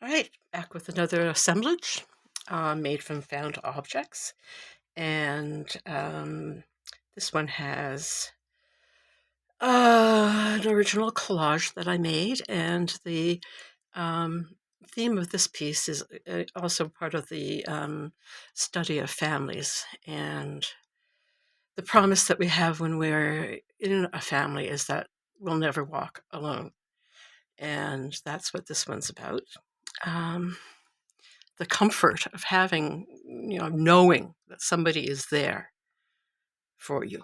All right, back with another assemblage made from found objects. And this one has an original collage that I made. And the theme of this piece is also part of the study of families. And the promise that we have when we're in a family is that we'll never walk alone. And that's what this one's about. The comfort of having, knowing that somebody is there for you.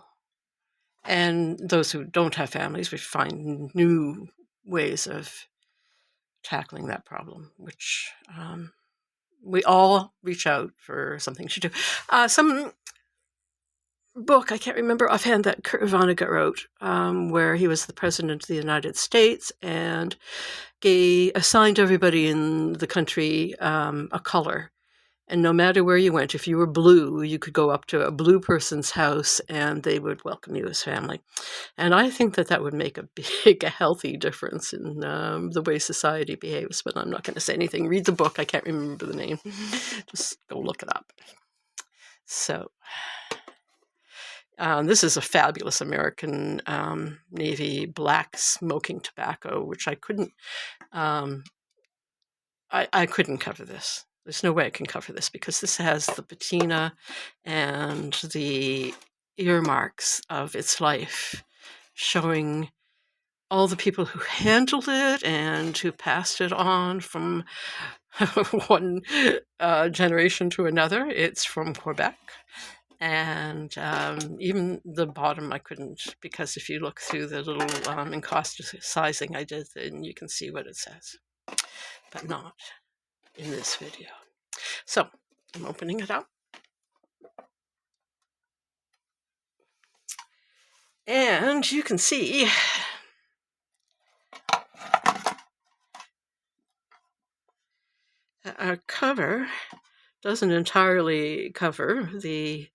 And those who don't have families, we find new ways of tackling that problem, which we all reach out for something to do. Some book, I can't remember offhand, that Kurt Vonnegut wrote, where he was the president of the United States and assigned everybody in the country a color. And no matter where you went, if you were blue, you could go up to a blue person's house and they would welcome you as family. And I think that would make a healthy difference in the way society behaves. But I'm not going to say anything. Read the book. I can't remember the name. Just go look it up. So this is a fabulous American Navy black smoking tobacco, which I couldn't cover this. There's no way I can cover this because this has the patina and the earmarks of its life, showing all the people who handled it and who passed it on from one generation to another. It's from Quebec. And even the bottom I couldn't, because if you look through the little encaustic sizing I did, then you can see what it says, but not in this video. So I'm opening it up. And you can see that our cover doesn't entirely cover the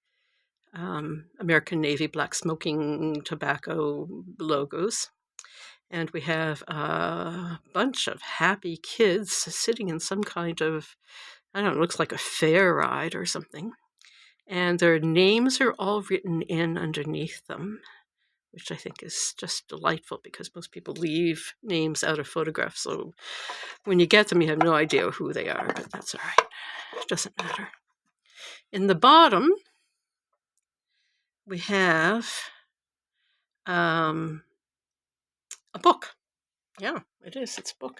American Navy black smoking tobacco logos. And we have a bunch of happy kids sitting in some kind of, I don't know, it looks like a fair ride or something. And their names are all written in underneath them, which I think is just delightful because most people leave names out of photographs. So when you get them, you have no idea who they are, but that's all right. It doesn't matter. In the bottom, we have a book. Yeah, it is. It's a book.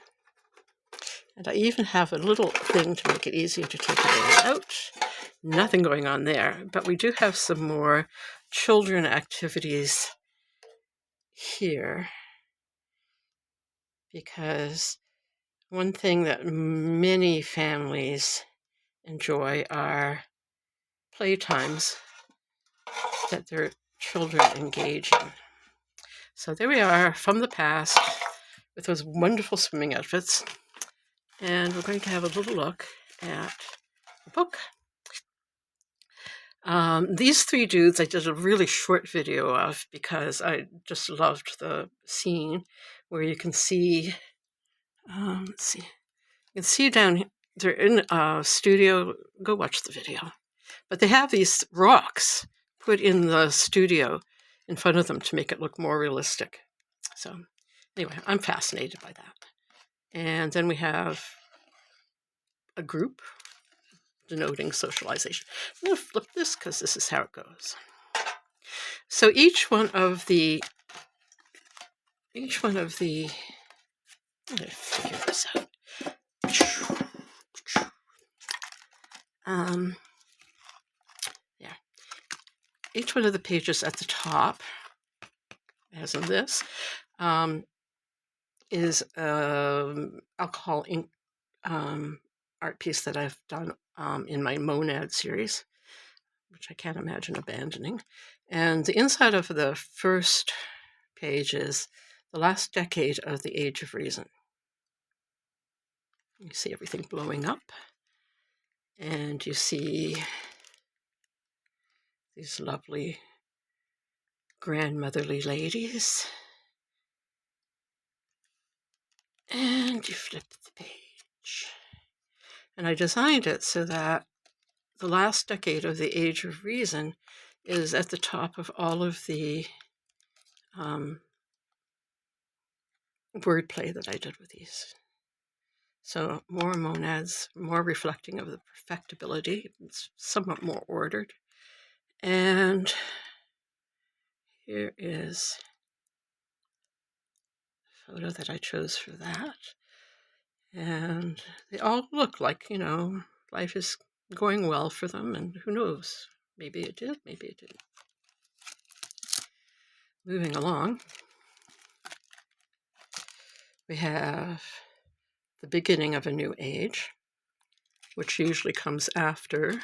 And I even have a little thing to make it easier to take it out. Nothing going on there, but we do have some more children activities here, because one thing that many families enjoy are playtimes that their children engage in. So there we are from the past with those wonderful swimming outfits. And we're going to have a little look at the book. These three dudes I did a really short video of because I just loved the scene where you can see, let's see, you can see down here, they're in a studio. Go watch the video. But they have these rocks put in the studio in front of them to make it look more realistic. So anyway, I'm fascinated by that. And then we have a group denoting socialization. I'm going to flip this because this is how it goes. So each one of the, I'm going to figure this out. Yeah. Each one of the pages at the top, as in this, is alcohol ink art piece that I've done in my Monad series, which I can't imagine abandoning. And the inside of the first page is the last decade of the Age of Reason. You see everything blowing up, and you see these lovely grandmotherly ladies. And you flip the page. And I designed it so that the last decade of the Age of Reason is at the top of all of the wordplay that I did with these. So more monads, more reflecting of the perfectibility. It's somewhat more ordered. And here is a photo that I chose for that. And they all look like, life is going well for them, and who knows? Maybe it did, maybe it didn't. Moving along, we have the beginning of a new age, which usually comes after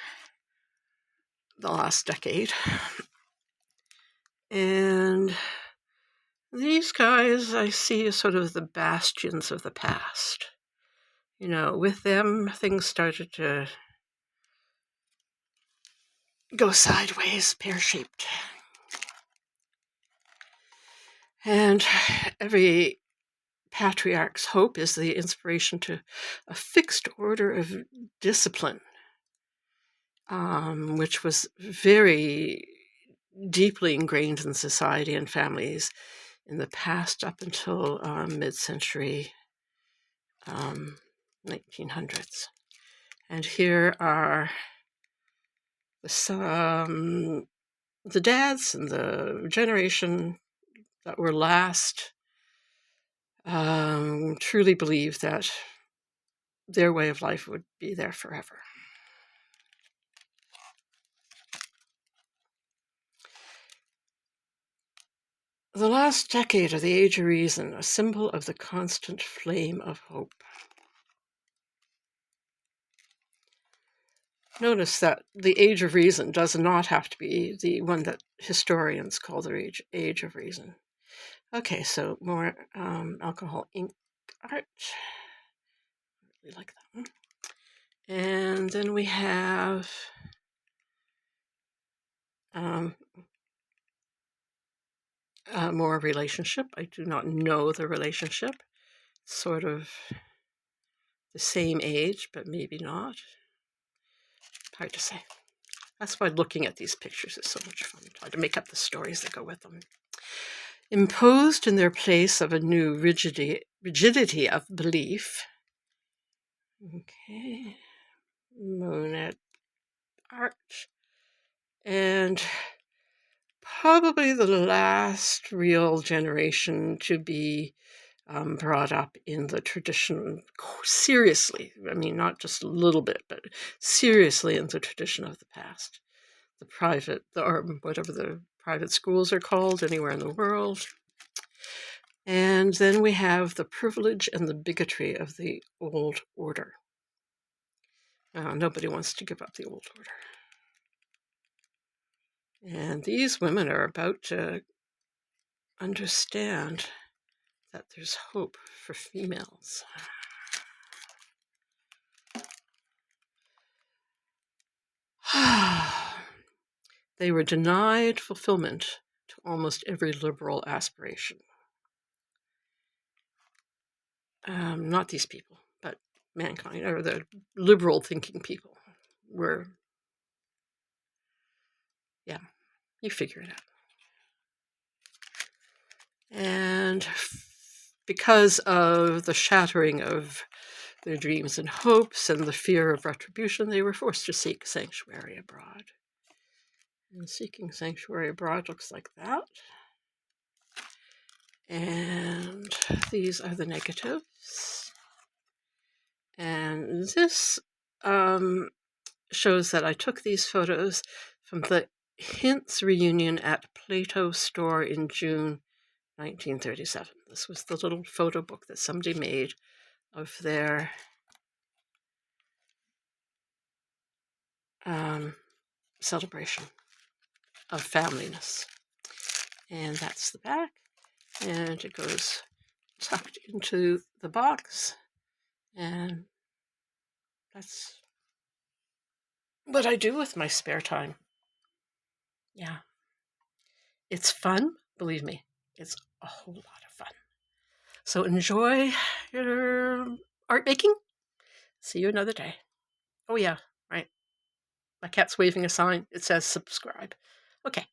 the last decade. And these guys I see as sort of the bastions of the past. With them, things started to go sideways, pear-shaped. And every patriarch's hope is the inspiration to a fixed order of discipline, which was very deeply ingrained in society and families in the past up until mid-century 1900s. And here are the dads and the generation that were last truly believed that their way of life would be there forever. The last decade of the Age of Reason, a symbol of the constant flame of hope. Notice that the Age of Reason does not have to be the one that historians call the Age of Reason. Okay, so more alcohol ink art. I really like that one. And then we have more relationship. I do not know the relationship. Sort of the same age, but maybe not. Hard to say. That's why looking at these pictures is so much fun. Try to make up the stories that go with them. Imposed in their place of a new rigidity of belief. Okay. Monad art. And probably the last real generation to be brought up in the tradition seriously. I mean, not just a little bit, but seriously in the tradition of the past. Or whatever the private schools are called anywhere in the world. And then we have the privilege and the bigotry of the old order. Nobody wants to give up the old order. And these women are about to understand that there's hope for females. They were denied fulfillment to almost every liberal aspiration. Not these people, but mankind, or the liberal thinking people were, you figure it out. And because of the shattering of their dreams and hopes and the fear of retribution, they were forced to seek sanctuary abroad. And seeking sanctuary abroad looks like that. And these are the negatives. And this shows that I took these photos from the Hints reunion at Plato Store in June 1937. This was the little photo book that somebody made of their celebration of familyness. And that's the back. And it goes tucked into the box. And that's what I do with my spare time. Yeah. It's fun, believe me. It's a whole lot of fun. So enjoy your art making. See you another day. Oh, yeah, right. My cat's waving a sign. It says subscribe. Okay.